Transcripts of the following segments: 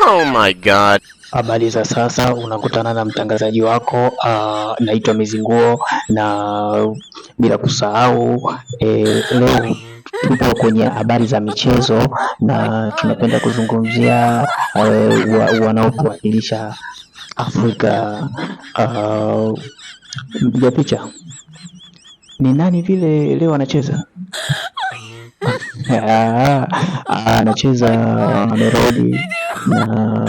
Oh my God. Habari za sasa, unakutana na mtangazaji wako naitwa Mizinguo, na bila kusahau leo tupo kwenye habari za michezo na tunapenda kuzungumzia wanaotuwakilisha Afrika. Mpiga picha ni nani vile leo anacheza? Anacheza Mamelodi na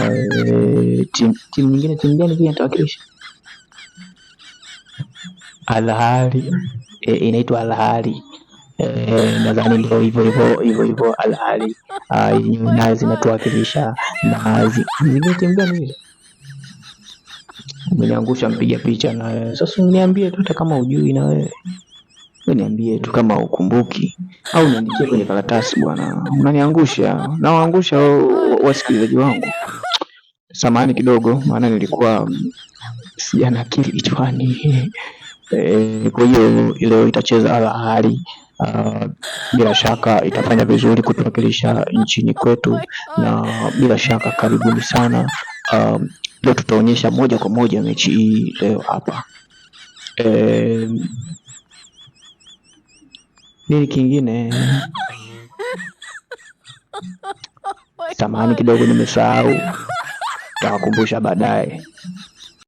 timu nyingine. Timu gani pia inatawakilisha? Al Ahly, inaitwa Al Ahly. Nadhani ndio hivyo Al Ahly nayo zinatuwakilisha. Na zingine timu gani hizo? Umeniangusha mpiga picha. Na sasa uniambie tu, hata kama hujui na wewe niambie tu kama ukumbuki, au niandikie kwenye karatasi bwana. Unaniangusha, nawaangusha wasikilizaji wangu. Samahani kidogo, maana nilikuwa sijana akili kichwani. Kwa hiyo leo itacheza Al Ahly. Bila shaka itafanya vizuri kutuwakilisha nchini kwetu, na bila shaka karibuni sana. Leo tutaonyesha moja kwa moja mechi hii leo hapa. Nini kingine? Samahani kidogo, nimesahau, nitawakumbusha baadaye.